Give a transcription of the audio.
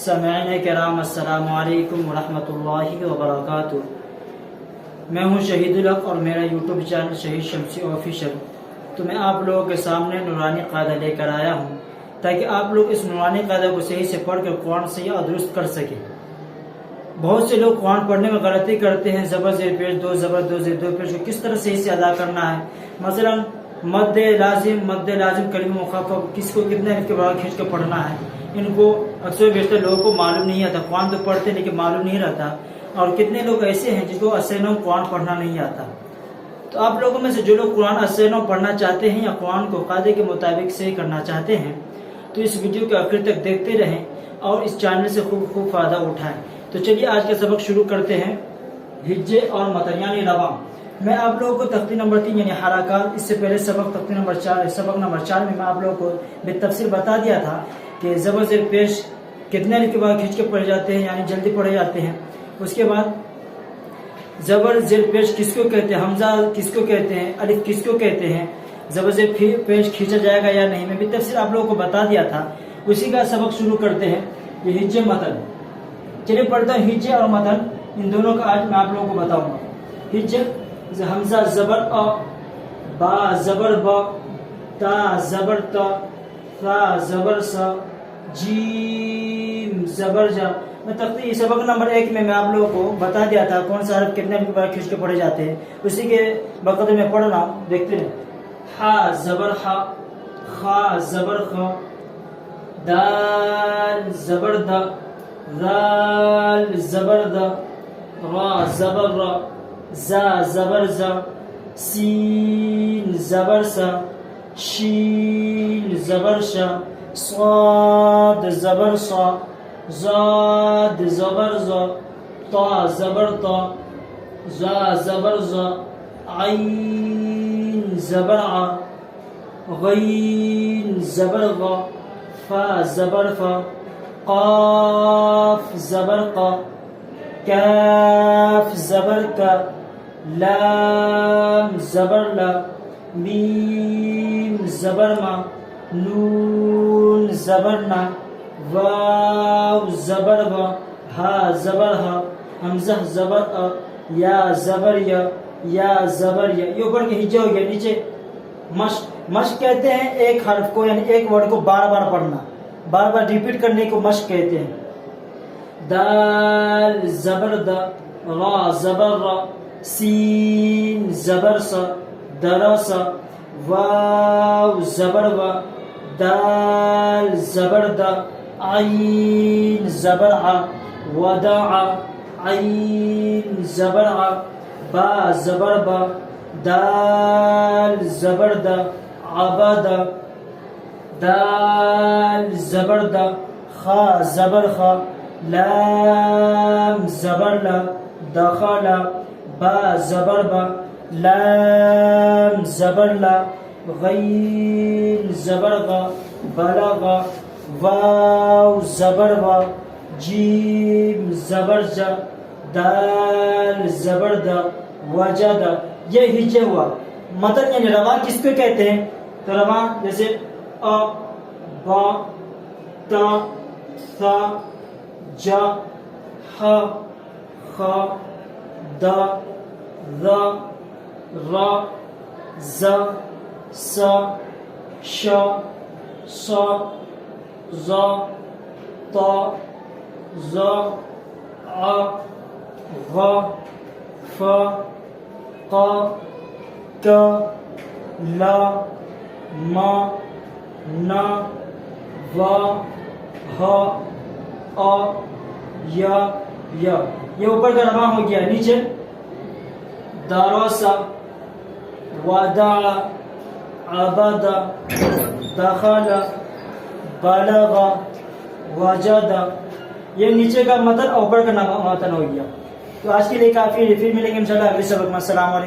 سامعین کرام السلام علیکم ورحمۃ اللہ وبرکاتہ۔ میں ہوں شہید اور میرا یوٹیوب چینل شہید شمسی آفیشل۔ تو میں آپ لوگوں کے سامنے نورانی قاعدہ لے کر آیا ہوں تاکہ آپ لوگ اس نورانی قاعدہ کو صحیح سے پڑھ کر قرآن صحیح اور درست کر سکیں۔ بہت سے لوگ قرآن پڑھنے میں غلطی کرتے ہیں، زبر زیر پیش دو زبر دو زیر دو پیش کو کس طرح صحیح سے ادا کرنا ہے۔ مثلا مد لازم کلمہ مخفف کس کو کتنے الف کے بعد کھینچ کر پڑھنا ہے، ان کو اکثر بیشتر لوگوں کو معلوم نہیں آتا۔ قرآن تو پڑھتے لیکن معلوم نہیں رہتا، اور کتنے لوگ ایسے ہیں جن کو اسینو قرآن پڑھنا نہیں آتا۔ تو آپ لوگوں میں سے جو لوگ قرآن اسینو پڑھنا چاہتے ہیں یا قرآن کو قاعدے کے مطابق صحیح کرنا چاہتے ہیں تو اس ویڈیو کے آخر تک دیکھتے رہیں اور اس چینل سے خوب فائدہ اٹھائیں۔ تو چلیے آج کا سبق شروع کرتے ہیں۔ ہجے اور متن یعنی رواں۔ میں آپ لوگوں کو تختی نمبر 3 یعنی حرکات، اس سے پہلے سبق تختی نمبر 4 سبق نمبر 4 میں آپ لوگوں کو بالتفصیل بتا دیا تھا کہ زبر زیر پیش کتنے الف کے بعد کھینچ کے پڑھے جاتے ہیں یعنی جلدی پڑھے جاتے ہیں۔ اس کے بعد زبر زیر پیش کس کو کہتے ہیں، حمزہ کس کو کہتے ہیں، الف کس کو کہتے ہیں، زبر زیر پیش کھینچا جائے گا یا نہیں، میں بھی تفصیل آپ لوگوں کو بتا دیا تھا۔ اسی کا سبق شروع کرتے ہیں۔ یہ ہجے متن، چلیے پڑھتا ہوں ہجے اور متن، ان دونوں کا آج میں آپ لوگوں کو بتاؤں گا۔ ہجے حمزہ زبر ا، با زبر با، تا زبر تا، ثا زبر سا، جیم زبر جا۔ میں تختی سبق نمبر 1 میں آپ لوگوں کو بتا دیا تھا کون سا حرف کتنے بار کھینچ کے پڑھے جاتے ہیں، اسی کے بقدر میں پڑھ رہا ہوں، دیکھتے ہیں۔ ہا زبر ہا، خا زبر خا، دال زبر دا، ذال زبر دا، را زبر را، زا زبر زا، سین زبر سا، شین زبر شا، صاد زبر صا، زاد زبر زا، طا زبر طا، زا زبر زا، عین زبر ع، غین زبر غا، فا زبر فا، قاف زبر قا، کاف زبر کا، لام زبر لا، میم زبر ما، نون زبر نا، واو زبر وا، ہا زبر ہا، حمزہ زبر ا، یا زبر یا زبر یا۔ یہ اوپر کے ہجے ہو گیا۔ نیچے مشق کہتے ہیں ایک حرف کو یعنی ایک ورڈ کو بار بار پڑھنا، بار بار ریپیٹ کرنے کو مشق کہتے ہیں۔ دال زبر دا، را زبر را، سین زبر سا، درسا، واو زبر وا، دال زبر دا، عین زبر ع، ودع، عین زبر ع، با زبر با، دال زبر دا، عبدا، دال زبر دا، خا زبر خا، لام زبر لا، دخل، با زبر با، لام زبر لا، غین زبر غا، بلغ، واو زبر وا، جیم زبر جا، دال زبر دا، وجد۔ یہ ہجے ہوا۔ متن یعنی رواں کس کو کہتے ہیں؟ تو رواں جیسے ا، با، تا، ثا، جا، ح، خ، دا، ذا، را، ز، س، ش، ص، ظ، ط، ظ، ع، غ، ف، ق، ک، ل، م، ن، و، ہ، ا، ی، ی۔ یہ اوپر کا رواں ہو گیا۔ نیچے درس، ودع، عبد، دخل، بلغ، وجد۔ یہ نیچے کا متن اوپر کا متن ہو گیا۔ تو آج کے لیے کافی ہے، پھر ملیں گے انشاءاللہ اگلے سبق میں۔ السلام علیکم۔